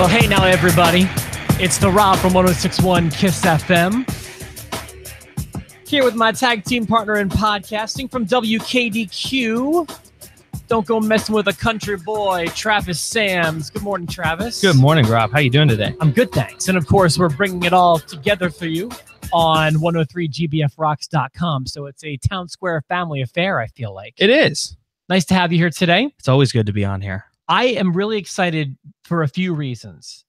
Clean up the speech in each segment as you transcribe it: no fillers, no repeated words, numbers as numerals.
Well, hey now, everybody. It's the Rob from 106.1 KISS FM. Here with my tag team partner in podcasting from WKDQ. Don't go messing with a country boy, Travis Sams. Good morning, Travis. Good morning, Rob. How you doing today? I'm good, thanks. And, of course, we're bringing it all together for you on 103gbfrocks.com. So it's a town square family affair, I feel like. It is. Nice to have you here today. It's always good to be on here. I am really excited for a few reasons.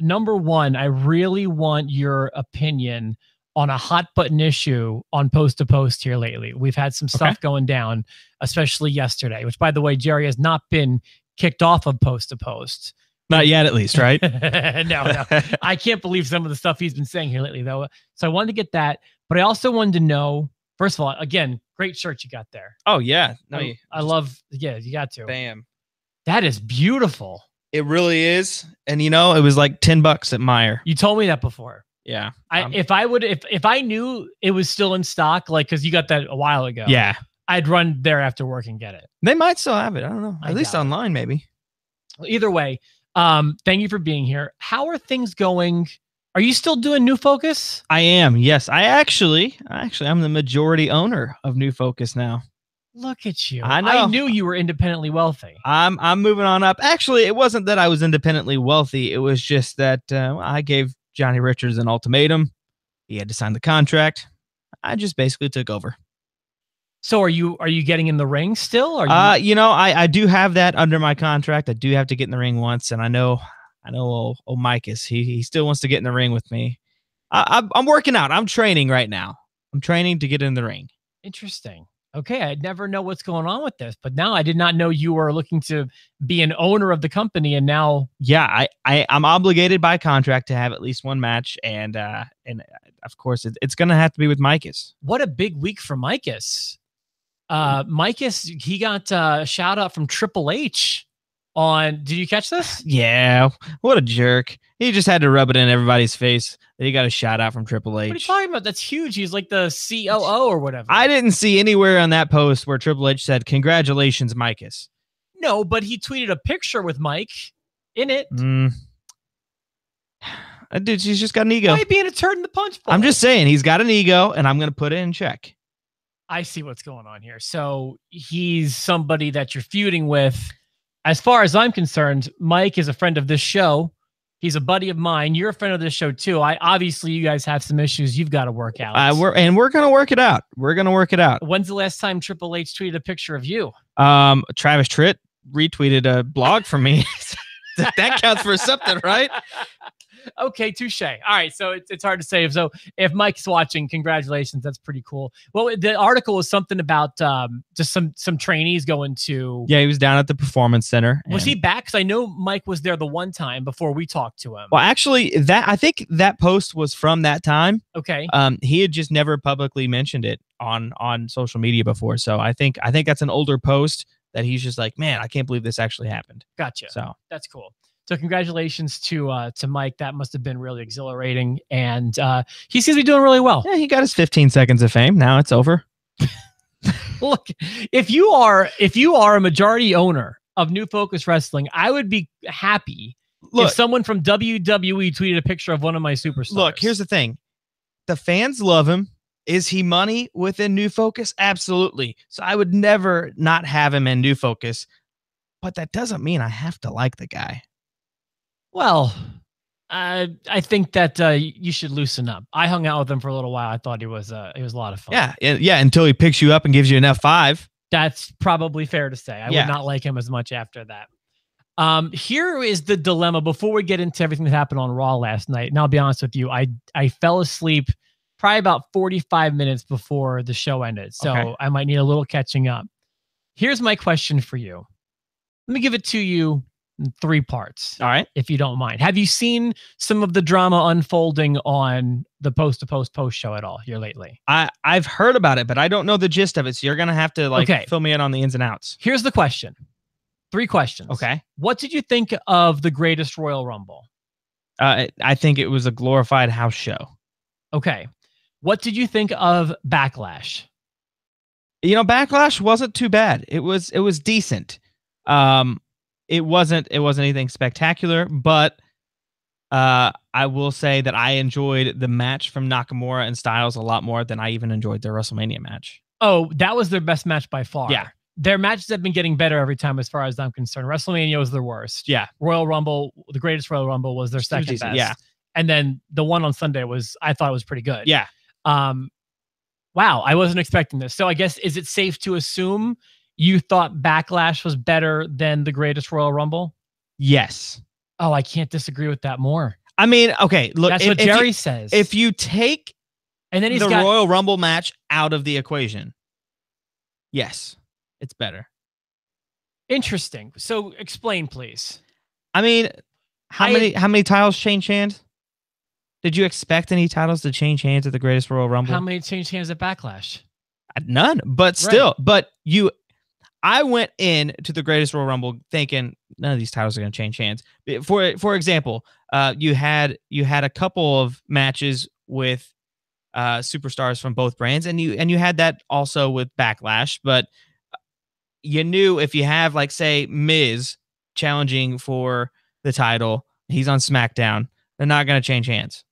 Number one, I really want your opinion on a hot button issue on Post to Post here lately. We've had some stuff going down, especially yesterday, which, by the way, Jerry has not been kicked off of Post to Post. Not yet, at least, right? No. I can't believe some of the stuff he's been saying here lately, though. So I wanted to get that, but I also wanted to know, first of all, again, great shirt you got there. Oh, yeah. No, I love, you got to. Bam. That is beautiful. It really is. And, you know, it was like $10 at Meijer. You told me that before. Yeah. If I knew it was still in stock, like, because you got that a while ago. Yeah. I'd run there after work and get it. They might still have it. I don't know. I At least doubt it. online, maybe. Well, either way, thank you for being here. How are things going? Are you still doing New Focus? I am. Yes. I'm the majority owner of New Focus now. Look at you. I know. I knew you were independently wealthy. I'm moving on up. Actually, it wasn't that I was independently wealthy. It was just that I gave Johnny Richards an ultimatum. He had to sign the contract. I just basically took over. So are you getting in the ring still? I do have that under my contract. I do have to get in the ring once, and I know old Mike is he still wants to get in the ring with me. I'm working out. I'm training right now. I'm training to get in the ring. Interesting. Okay, I'd never know what's going on with this, but now I did not know you were looking to be an owner of the company, and now... Yeah, I'm obligated by contract to have at least one match, and of course, it's going to have to be with Micus. What a big week for Micus. Micus, he got a shout-out from Triple H on... Did you catch this? Yeah, what a jerk. He just had to rub it in everybody's face that he got a shout-out from Triple H. What are you talking about? That's huge. He's like the COO or whatever. I didn't see anywhere on that post where Triple H said, "Congratulations, Micus." No, but he tweeted a picture with Mike in it. Dude, he's just got an ego. Why are you being a turd in the punch bowl? I'm just saying, he's got an ego, and I'm going to put it in check. I see what's going on here. So he's somebody that you're feuding with. As far as I'm concerned, Mike is a friend of this show. He's a buddy of mine. You're a friend of this show too. Obviously, you guys have some issues you've got to work out. We're going to work it out. We're going to work it out. When's the last time Triple H tweeted a picture of you? Travis Tritt retweeted a blog from me. That counts for something, right? Okay, touche. All right, so it's hard to say. So if Mike's watching, congratulations. That's pretty cool. Well, the article was something about just some trainees going to... Yeah, he was down at the Performance Center. Was he back? Because I know Mike was there the one time before we talked to him. Well, actually, I think that post was from that time. Okay. He had just never publicly mentioned it on social media before. So I think that's an older post that he's just like, man, I can't believe this actually happened. Gotcha. So that's cool. So congratulations to Mike. That must have been really exhilarating. And he seems to be doing really well. Yeah, he got his 15 seconds of fame. Now it's over. Look, if you are a majority owner of New Focus Wrestling, I would be happy if someone from WWE tweeted a picture of one of my superstars. Look, here's the thing. The fans love him. Is he money within New Focus? Absolutely. So I would never not have him in New Focus. But that doesn't mean I have to like the guy. Well, I think that you should loosen up. I hung out with him for a little while. I thought he was a lot of fun. Yeah. Until he picks you up and gives you an F5. That's probably fair to say. I would not like him as much after that. Here is the dilemma before we get into everything that happened on Raw last night. And I'll be honest with you, I fell asleep probably about 45 minutes before the show ended. So I might need a little catching up. Here's my question for you. Let me give it to you in 3 parts. All right. If you don't mind. Have you seen some of the drama unfolding on the Post to Post show at all here lately? I've heard about it, but I don't know the gist of it. So you're going to have to fill me in on the ins and outs. Here's the question. 3 questions. Okay. What did you think of the Greatest Royal Rumble? I think it was a glorified house show. Okay. What did you think of Backlash? You know, Backlash wasn't too bad. It was decent. It wasn't anything spectacular, but I will say that I enjoyed the match from Nakamura and Styles a lot more than I even enjoyed their WrestleMania match. Oh, that was their best match by far. Yeah. Their matches have been getting better every time as far as I'm concerned. WrestleMania was their worst. Yeah. Royal Rumble, the greatest Royal Rumble, was their second best. Yeah. And then the one on Sunday I thought it was pretty good. Yeah. Wow, I wasn't expecting this. So I guess, is it safe to assume you thought Backlash was better than the greatest Royal Rumble? Yes. Oh, I can't disagree with that more. I mean, okay, look. That's what Jerry says. If you take and then the Royal Rumble match out of the equation, yes, it's better. Interesting. So explain, please. I mean, how many titles change hands? Did you expect any titles to change hands at the greatest Royal Rumble? How many changed hands at Backlash? None, but still. Right. But I went into the greatest Royal Rumble thinking none of these titles are going to change hands. For example, you had a couple of matches with superstars from both brands, and you had that also with Backlash. But you knew if you have, like, say, Miz challenging for the title, he's on SmackDown, they're not going to change hands.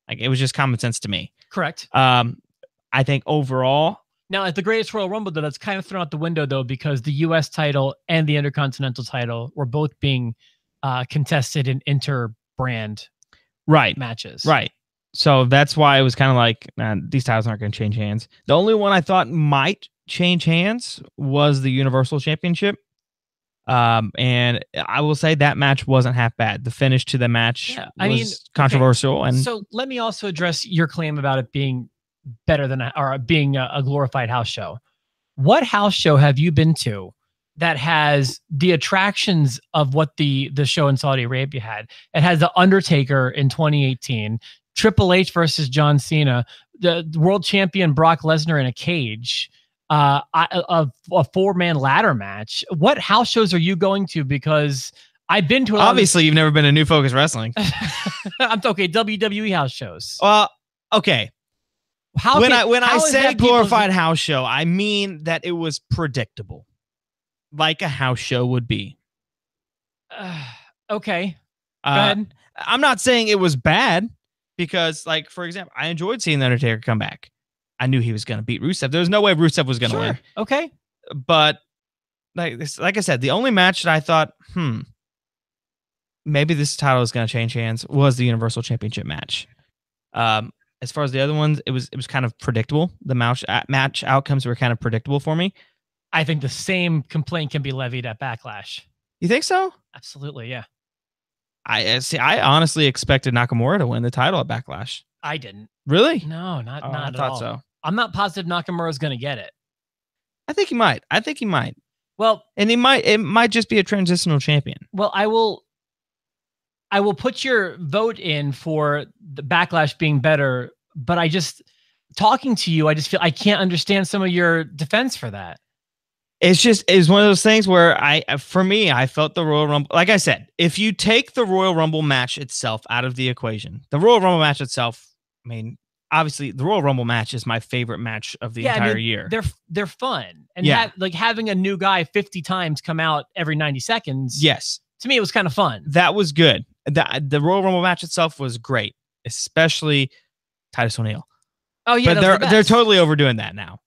Like, it was just common sense to me. Correct. I think overall. Now, at the greatest Royal Rumble, though, that's kind of thrown out the window, though, because the U.S. title and the Intercontinental title were both being contested in inter-brand matches. Right. So that's why it was kind of like, man, these titles aren't going to change hands. The only one I thought might change hands was the Universal Championship. And I will say that match wasn't half bad. The finish to the match was controversial. Okay. And so let me also address your claim about it being better than being a glorified house show. What house show have you been to that has the attractions of what the show in Saudi Arabia had? It has The Undertaker in 2018, Triple H versus John Cena, the world champion Brock Lesnar in a cage, a 4-man ladder match. What house shows are you going to? Because I've been to obviously you've never been to New Focus Wrestling. I'm okay. WWE house shows. Okay. When I say glorified house show, I mean that it was predictable, like a house show would be. Okay. Go ahead. I'm not saying it was bad because, like, for example, I enjoyed seeing The Undertaker come back. I knew he was going to beat Rusev. There was no way Rusev was going to win. Okay. But like I said, the only match that I thought, maybe this title is going to change hands was the Universal Championship match. As far as the other ones, it was kind of predictable. The match outcomes were kind of predictable for me. I think the same complaint can be levied at Backlash. You think so? Absolutely, yeah. I honestly expected Nakamura to win the title at Backlash. I didn't. Really? No, not at all. I thought so. I'm not positive Nakamura's going to get it. I think he might. Well, and it might just be a transitional champion. Well, I will put your vote in for the Backlash being better, but talking to you, I just feel I can't understand some of your defense for that. It's one of those things where I felt the Royal Rumble, like I said, if you take the Royal Rumble match itself out of the equation, the Royal Rumble match itself, I mean, obviously the Royal Rumble match is my favorite match of the entire year. They're fun. And having a new guy 50 times come out every 90 seconds. Yes. To me, it was kind of fun. That was good. The Royal Rumble match itself was great, especially Titus O'Neil. Oh yeah, but they're totally overdoing that now.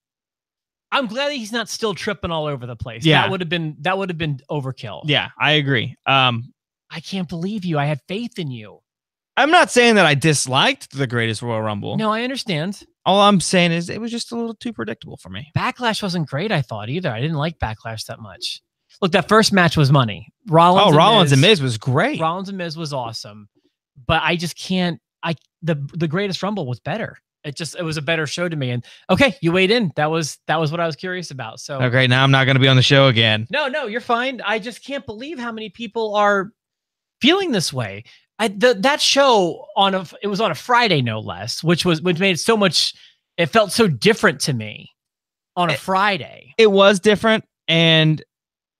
I'm glad that he's not still tripping all over the place. Yeah, that would have been overkill. Yeah, I agree. I can't believe you. I had faith in you. I'm not saying that I disliked the greatest Royal Rumble. No, I understand. All I'm saying is it was just a little too predictable for me. Backlash wasn't great, I thought, either. I didn't like Backlash that much. Look, that first match was money. Rollins and Miz was great. Rollins and Miz was awesome. But I just can't. The greatest Rumble was better. It was a better show to me. And okay, you weighed in. That was what I was curious about. So okay, now I'm not going to be on the show again. No, you're fine. I just can't believe how many people are feeling this way. That show it was on a Friday, no less, which made it so much. It felt so different to me on a Friday. It was different, and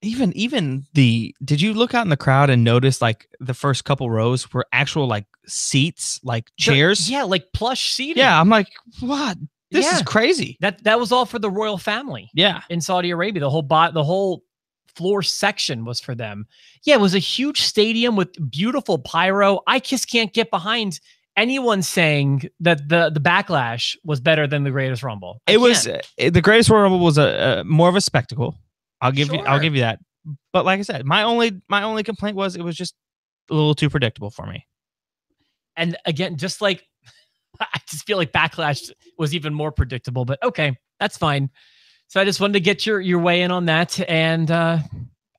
even did you look out in the crowd and notice like the first couple rows were actual like seats, like chairs? Yeah, like plush seating. Yeah, I'm like, what? This is crazy. That was all for the royal family. Yeah, in Saudi Arabia, the whole floor section was for them. Yeah, it was a huge stadium with beautiful pyro. I just can't get behind anyone saying that the Backlash was better than the Greatest Rumble. The Greatest Rumble was a more of a spectacle. I'll give you that. But like I said, my only complaint was it was just a little too predictable for me. And again, just like I just feel like Backlash was even more predictable, but okay, that's fine. So I just wanted to get your weigh in on that, and I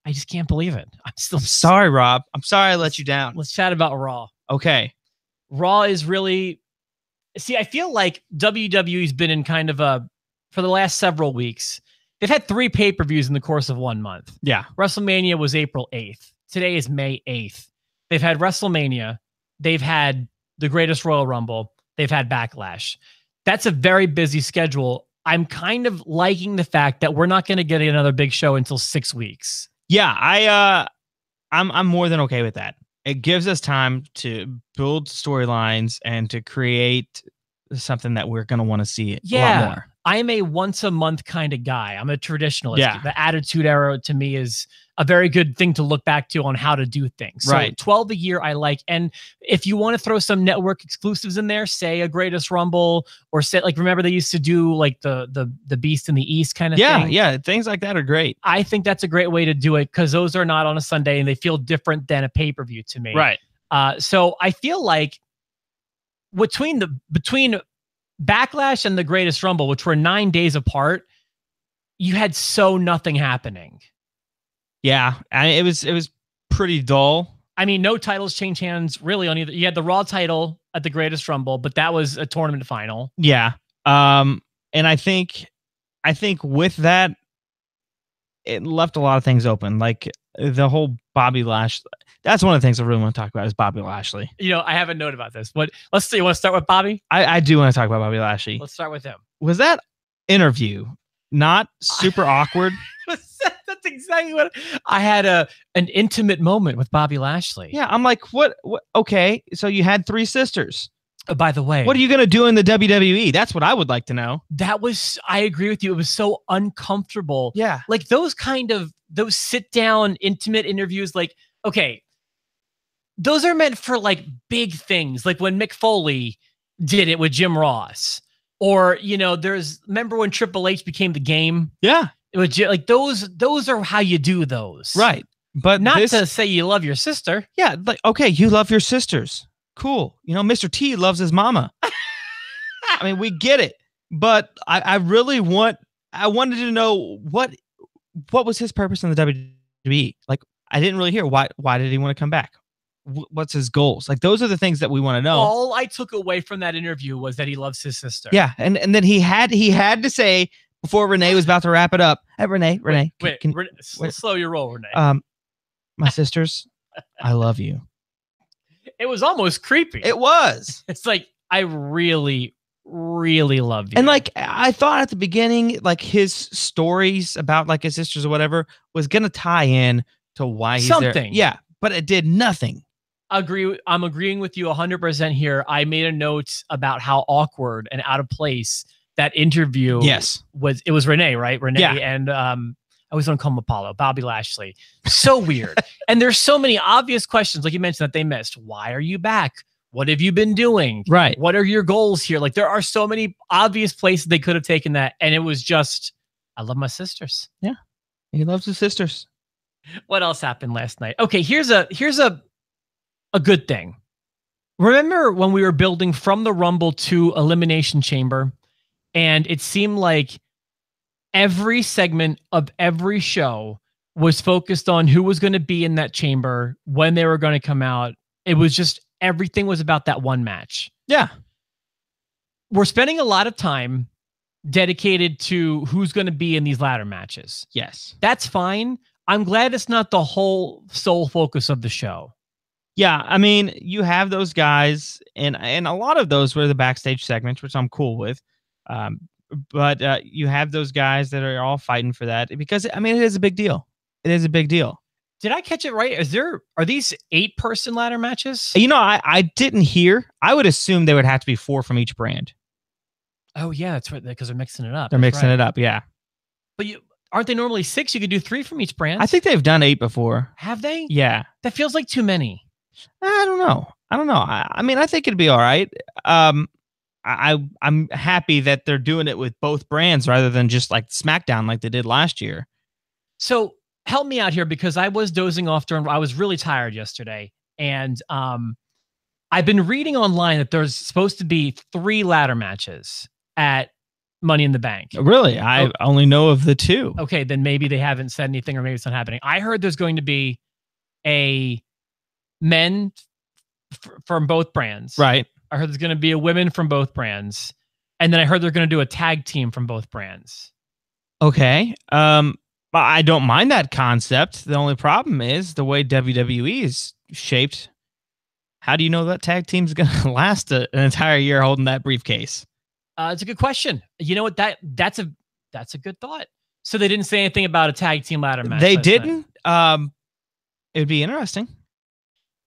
just can't believe it. I'm sorry, Rob. I'm sorry I let you down. Let's chat about Raw. Okay. Raw is really... See, I feel like WWE's been in kind of for the last several weeks, they've had 3 pay-per-views in the course of 1 month. Yeah. WrestleMania was April 8th. Today is May 8th. They've had WrestleMania. They've had the Greatest Royal Rumble. They've had Backlash. That's a very busy schedule. I'm kind of liking the fact that we're not going to get another big show until 6 weeks. Yeah, I'm more than okay with that. It gives us time to build storylines and to create something that we're going to want to see a lot more. I'm a once a month kind of guy. I'm a traditionalist. Yeah. The Attitude Era to me is a very good thing to look back to on how to do things. So right. 12 a year I like. And if you want to throw some network exclusives in there, say a Greatest Rumble, or say, like, remember they used to do like the Beast in the East kind of thing? Yeah, things like that are great. I think that's a great way to do it because those are not on a Sunday and they feel different than a pay-per-view to me. Right. So I feel like between Backlash and the Greatest Rumble, which were 9 days apart, you had nothing happening. Yeah, it was pretty dull. I mean, no titles change hands really on either. You had the Raw title at the Greatest Rumble, but that was a tournament final. Yeah. And I think with that, it left a lot of things open. Like the whole Bobby Lashley. That's one of the things I really want to talk about is Bobby Lashley. You know, I have a note about this, but let's see. You want to start with Bobby? I do want to talk about Bobby Lashley. Let's start with him. Was that interview not super awkward? That's exactly what I had an intimate moment with Bobby Lashley. Yeah, I'm like, what? Okay, so you had 3 sisters. By the way, what are you going to do in the WWE? That's what I would like to know. I agree with you. It was so uncomfortable. Yeah. Like those sit down intimate interviews, like, okay, those are meant for like big things. Like when Mick Foley did it with Jim Ross, or, you know, remember when Triple H became the Game? Yeah. It was like those are how you do those. Right. But not to say you love your sister. Yeah. Like, okay, you love your sisters. Cool. You know, Mr. T loves his mama. I mean, we get it. But I wanted to know what was his purpose in the WWE? Like, I didn't really hear why did he want to come back? What's his goals? Like, those are the things that we want to know. All I took away from that interview was that he loves his sister. Yeah. And then he had to say, before Renee was about to wrap it up, hey, Renee, wait, slow your roll, Renee. My sisters, I love you. It was almost creepy. It was. It's like, I really, really love you. And like, I thought at the beginning, like his stories about like his sisters or whatever was going to tie in to why he's there. Yeah, but it did nothing. I'm agreeing with you 100% here. I made a note about how awkward and out of place that interview was. It was Renee, right? Renee. Yeah. And I always want to call him Apollo, Bobby Lashley. So weird. And there's so many obvious questions, like you mentioned, that they missed. Why are you back? What have you been doing? Right. What are your goals here? Like, there are so many obvious places they could have taken that. And it was just, I love my sisters. Yeah. He loves his sisters. What else happened last night? Okay, here's a good thing. Remember when we were building from the Rumble to Elimination Chamber, and it seemed like every segment of every show was focused on who was going to be in that chamber, when they were going to come out. It was just, everything was about that one match. Yeah. We're spending a lot of time dedicated to who's going to be in these ladder matches. Yes. That's fine. I'm glad it's not the whole sole focus of the show. Yeah, I mean, you have those guys, and a lot of those were the backstage segments, which I'm cool with. But you have those guys that are all fighting for that because, I mean, it is a big deal. It is a big deal. Did I catch it right? Are these 8-person ladder matches? You know, I didn't hear. I would assume they would have to be 4 from each brand. Oh yeah, that's right. Because they're mixing it up. They're mixing it up. Yeah. But Aren't they normally 6? You could do 3 from each brand. I think they've done 8 before. Have they? Yeah. That feels like too many. I don't know. I mean, I think it'd be all right. I'm happy that they're doing it with both brands rather than just like SmackDown like they did last year. So help me out here because I was dozing off I was really tired yesterday. And I've been reading online that there's supposed to be 3 ladder matches at Money in the Bank. Really? I only know of the 2. Okay, then maybe they haven't said anything or maybe it's not happening. I heard there's going to be a men from both brands. Right. I heard there's going to be a women from both brands. And then I heard they're going to do a tag team from both brands. Okay. I don't mind that concept. The only problem is the way WWE is shaped. How do you know that tag team's going to last an entire year holding that briefcase? It's a good question. You know what? That's a good thought. So they didn't say anything about a tag team ladder match. They didn't. It would be interesting.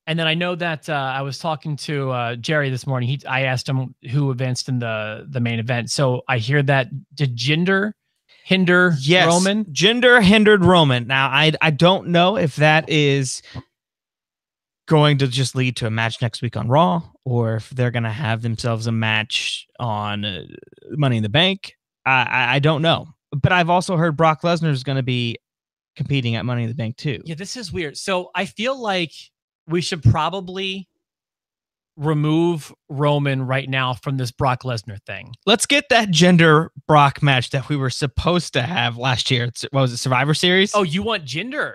And then I know that I was talking to Jerry this morning. I asked him who advanced in the main event. So I hear that did Jinder hinder Roman? Jinder hindered Roman. Now I don't know if that is going to just lead to a match next week on Raw, or if they're going to have themselves a match on Money in the Bank. I don't know. But I've also heard Brock Lesnar is going to be competing at Money in the Bank too. Yeah, this is weird. So I feel like we should probably remove Roman right now from this Brock Lesnar thing. Let's get that Jinder Brock match that we were supposed to have last year. What was it, Survivor Series? Oh, you want Jinder?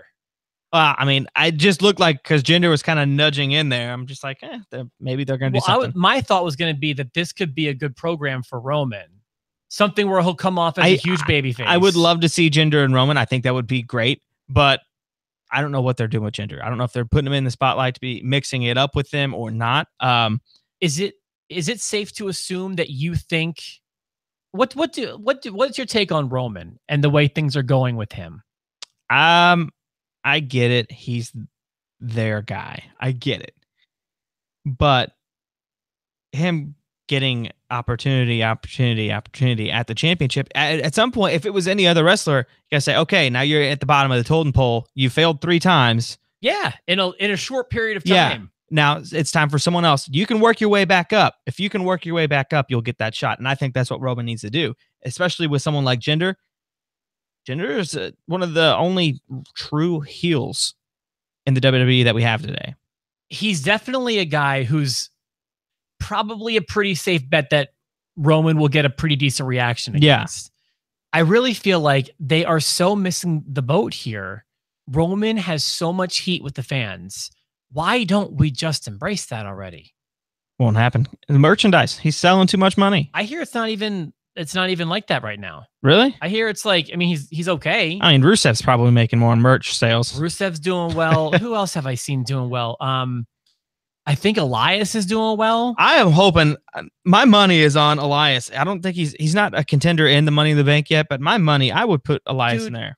I mean, I just looked like because Jinder was kind of nudging in there. I'm just like, maybe they're going to do something. My thought was going to be that this could be a good program for Roman. Something where he'll come off as a huge babyface. I would love to see Jinder and Roman. I think that would be great. But I don't know what they're doing with Jinder. I don't know if they're putting him in the spotlight to be mixing it up with them or not. Is it safe to assume that you think what's your take on Roman and the way things are going with him? I get it. He's their guy. I get it. But him getting opportunity at the championship, at some point, if it was any other wrestler, you gotta say, okay, now you're at the bottom of the totem pole. You failed 3 times. Yeah, in a short period of time. Yeah. Now it's time for someone else. You can work your way back up. If you can work your way back up, you'll get that shot. And I think that's what Roman needs to do, especially with someone like Jinder. Jinder is one of the only true heels in the WWE that we have today. He's definitely a guy who's probably a pretty safe bet that Roman will get a pretty decent reaction against. Yeah. I really feel like they are so missing the boat here. Roman has so much heat with the fans. Why don't we just embrace that already? Won't happen. The merchandise. He's selling too much money. I hear it's not even like that right now. Really? I hear it's like, I mean, he's okay. I mean, Rusev's probably making more merch sales. Rusev's doing well. Who else have I seen doing well? I think Elias is doing well. I am hoping. My money is on Elias. I don't think he's not a contender in the Money in the Bank yet, but my money, I would put Elias in there.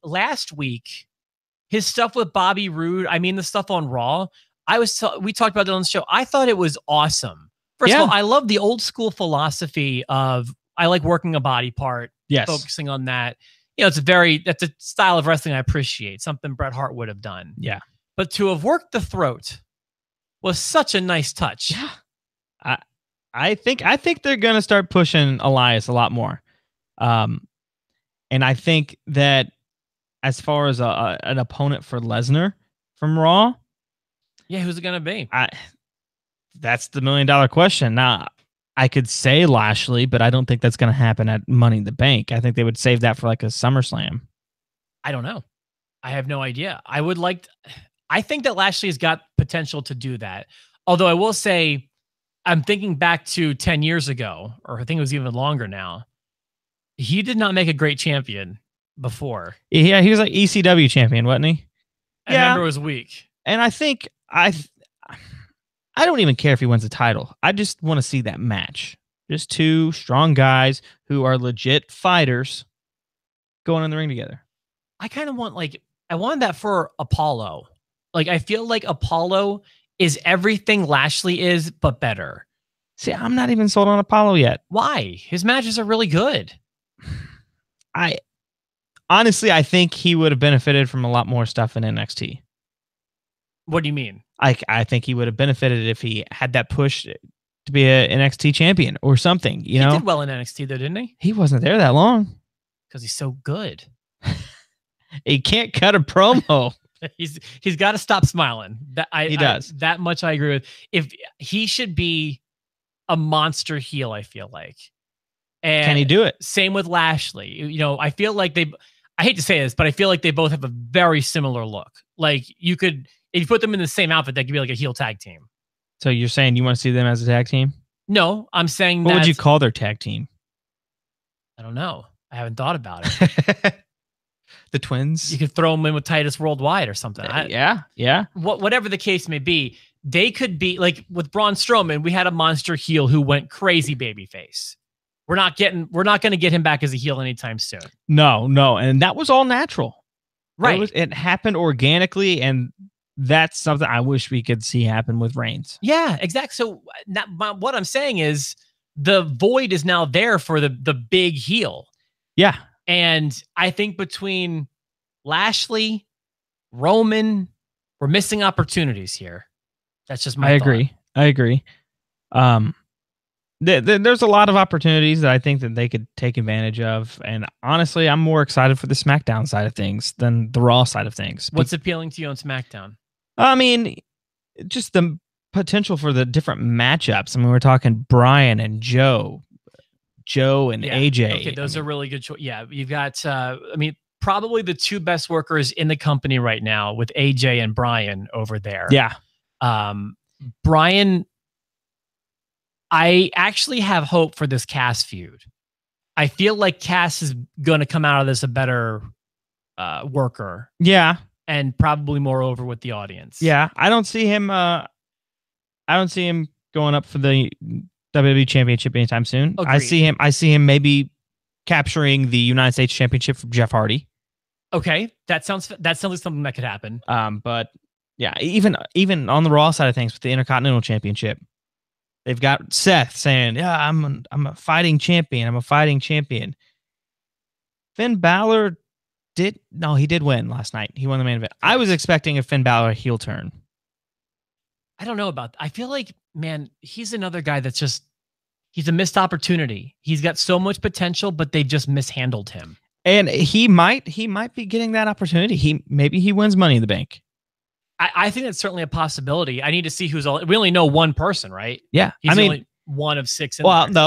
Last week, his stuff with Bobby Roode, I mean, the stuff on Raw, we talked about it on the show. I thought it was awesome. First of all, I love the old school philosophy of I like working a body part, focusing on that. You know, that's a style of wrestling I appreciate, something Bret Hart would have done. Yeah. But to have worked the throat was such a nice touch. Yeah. I think they're going to start pushing Elias a lot more. And I think that as far as an opponent for Lesnar from Raw, yeah, who's it going to be? That's the $1 million question. Now, I could say Lashley, but I don't think that's going to happen at Money in the Bank. I think they would save that for like a SummerSlam. I don't know. I have no idea. I think that Lashley's got potential to do that. Although I will say, I'm thinking back to 10 years ago, or I think it was even longer now. He did not make a great champion before. Yeah, he was like ECW champion, wasn't he? I remember it was weak. And I think I don't even care if he wins the title. I just want to see that match. Just 2 strong guys who are legit fighters going in the ring together. I kind of I wanted that for Apollo. Like, I feel like Apollo is everything Lashley is, but better. See, I'm not even sold on Apollo yet. Why? His matches are really good. honestly, I think he would have benefited from a lot more stuff in NXT. What do you mean? I think he would have benefited if he had that push to be an NXT champion or something. You know, he did well in NXT though, didn't he? He wasn't there that long because he's so good. He can't cut a promo. He's got to stop smiling. He does. That much I agree with. If he should be a monster heel, I feel like. And can he do it? Same with Lashley. You know, I feel like I hate to say this, but I feel like they both have a very similar look. Like you could, if you put them in the same outfit, they could be like a heel tag team. So you're saying you want to see them as a tag team? No, I'm saying what would you call their tag team? I don't know. I haven't thought about it. The twins? You could throw them in with Titus Worldwide or something. Yeah. Whatever the case may be, they could be like with Braun Strowman. We had a monster heel who went crazy babyface. We're not going to get him back as a heel anytime soon. No, and that was all natural, right? It happened organically, and that's something I wish we could see happen with Reigns. Yeah, exactly. So what I'm saying is the void is now there for the big heel. Yeah, and I think between Lashley, Roman, we're missing opportunities here. That's just my thought. I agree. There's a lot of opportunities that I think that they could take advantage of. And honestly, I'm more excited for the SmackDown side of things than the Raw side of things. What's appealing to you on SmackDown? I mean, just the potential for the different matchups. I mean, we're talking Brian and Joe and AJ. Okay, those are really good choices. Yeah, you've got, probably the two best workers in the company right now with AJ and Brian over there. Yeah. Brian, I actually have hope for this Cass feud. I feel like Cass is going to come out of this a better worker. Yeah. And probably more over with the audience. Yeah. I don't see him going up for the WWE Championship anytime soon. Agreed. I see him maybe capturing the United States Championship from Jeff Hardy. Okay. That sounds like something that could happen. But yeah, even on the Raw side of things with the Intercontinental Championship, they've got Seth saying, "Yeah, I'm a fighting champion. I'm a fighting champion." Finn Balor did win last night. He won the main event. Yes. I was expecting a Finn Balor heel turn. I don't know about that. I feel like, man, he's another guy that's just, he's a missed opportunity. He's got so much potential, but they've just mishandled him. And he might be getting that opportunity. Maybe he wins Money in the Bank. I think that's certainly a possibility. I need to see who's all. We only know one person, right? Yeah, he's only one of six. Braun.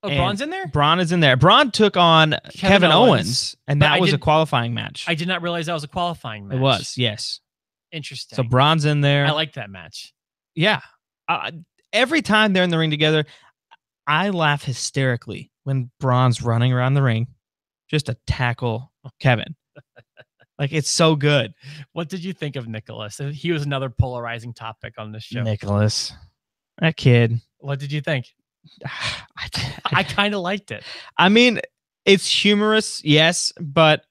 Oh, Braun's in there? Braun is in there. Braun took on Kevin Owens, and that was a qualifying match. I did not realize that was a qualifying match. It was, yes. Interesting. So Braun's in there. I like that match. Yeah. Every time they're in the ring together, I laugh hysterically when Braun's running around the ring just to tackle Kevin. Like, it's so good. What did you think of Nicholas? He was another polarizing topic on this show. Nicholas. That kid. What did you think? I kind of liked it. I mean, it's humorous, yes, but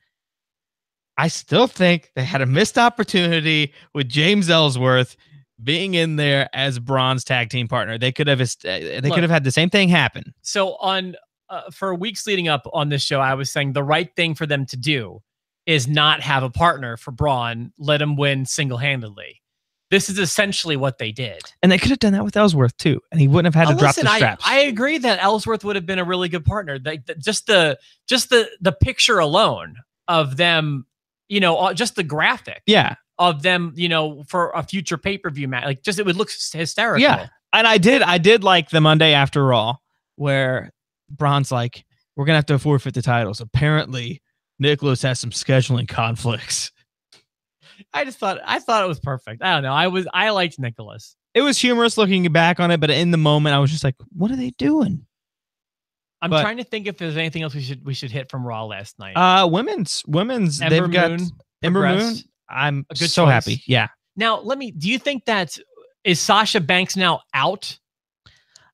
I still think they had a missed opportunity with James Ellsworth being in there as Braun's tag team partner. They could have had the same thing happen. So for weeks leading up on this show, I was saying the right thing for them to do is not have a partner for Braun, let him win single-handedly. This is essentially what they did. And they could have done that with Ellsworth too, and he wouldn't have had to drop the straps. I agree that Ellsworth would have been a really good partner. Just the picture alone of them, just the graphic. Yeah. Of them, for a future pay-per-view match. Like, just, it would look hysterical. Yeah. And I did like the Monday After Raw where Braun's like, we're going to have to forfeit the titles. Apparently, Nicholas has some scheduling conflicts. I thought it was perfect. I don't know. I liked Nicholas. It was humorous looking back on it, but in the moment I was just like, what are they doing? I'm trying to think if there's anything else we should hit from Raw last night. Women's Ember they've got Moon Ember Moon. I'm so happy. Yeah. Now, do you think is Sasha Banks now out?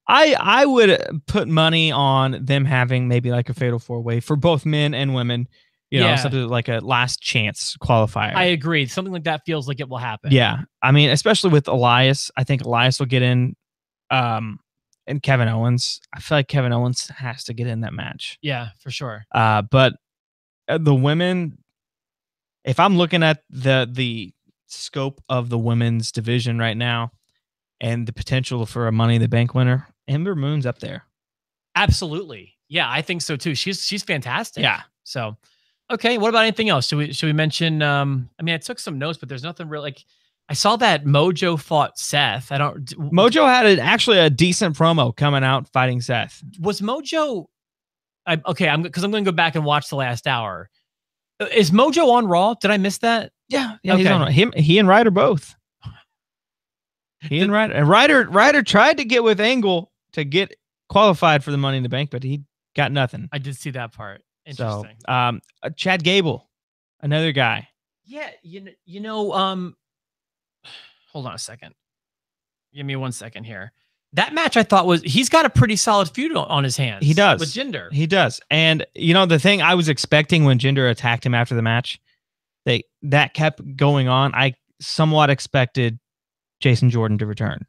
I would put money on them having maybe like a fatal 4-way for both men and women. Something like a last chance qualifier. I agree. Something like that feels like it will happen. Yeah. I mean, especially with Elias. I think Elias will get in and Kevin Owens. I feel like Kevin Owens has to get in that match. Yeah, for sure. But the women, if I'm looking at the scope of the women's division right now and the potential for a Money in the Bank winner, Ember Moon's up there. Absolutely. Yeah, I think so too. She's fantastic. Yeah. So, okay. What about anything else? Should we mention? I mean, I took some notes, but there's nothing real. Like, I saw that Mojo fought Seth. Mojo had actually a decent promo coming out fighting Seth. Was Mojo? Okay, I'm going to go back and watch the last hour. Is Mojo on Raw? Did I miss that? Yeah. Okay. He's on he and Ryder both. Ryder tried to get with Angle to get qualified for the Money in the Bank, but he got nothing. I did see that part. Interesting. So, Chad Gable, another guy. Yeah, you know, hold on a second. Give me 1 second here. That match I thought he's got a pretty solid feud on his hands. He does. With Jinder. He does. And the thing I was expecting when Jinder attacked him after the match, that kept going on. I somewhat expected Jason Jordan to return.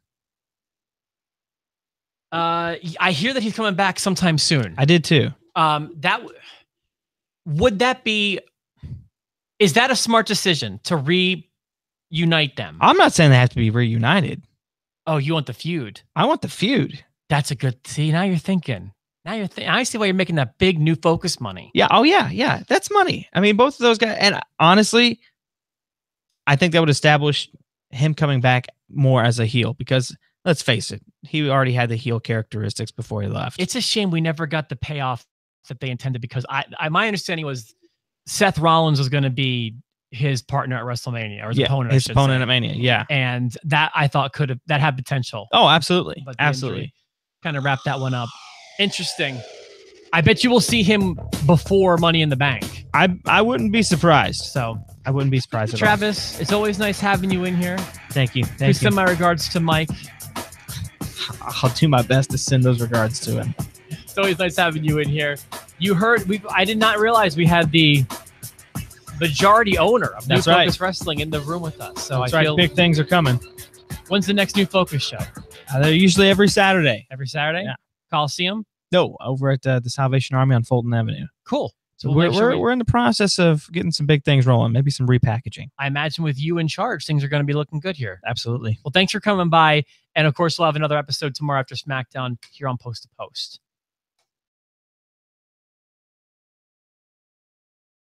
I hear that he's coming back sometime soon. I did too. Is that a smart decision to reunite them? I'm not saying they have to be reunited. Oh, you want the feud? I want the feud. That's a good. See, now you're thinking. I see why you're making that big new Focus money. Yeah. Oh yeah. Yeah. That's money. I mean, both of those guys. And honestly, I think that would establish him coming back more as a heel because let's face it, he already had the heel characteristics before he left. It's a shame we never got the payoff that they intended because my understanding was Seth Rollins was going to be his partner at WrestleMania or his opponent. His opponent at Mania. Yeah. And that I thought that had potential. Oh, absolutely. But absolutely. Kind of wrap that one up. Interesting. I bet you will see him before Money in the Bank. I wouldn't be surprised. So I wouldn't be surprised at Travis, it's always nice having you in here. Thank you. Please send my regards to Mike. I'll do my best to send those regards to him. It's always nice having you in here. You heard, I did not realize we had the majority owner of New Focus Wrestling in the room with us. So I feel big things are coming. When's the next New Focus show? They're usually every Saturday. Every Saturday? Yeah. Coliseum? No, over at the Salvation Army on Fulton Avenue. Cool. So we're in the process of getting some big things rolling, maybe some repackaging. I imagine with you in charge, things are going to be looking good here. Absolutely. Well, thanks for coming by. And of course, we'll have another episode tomorrow after SmackDown here on Post to Post.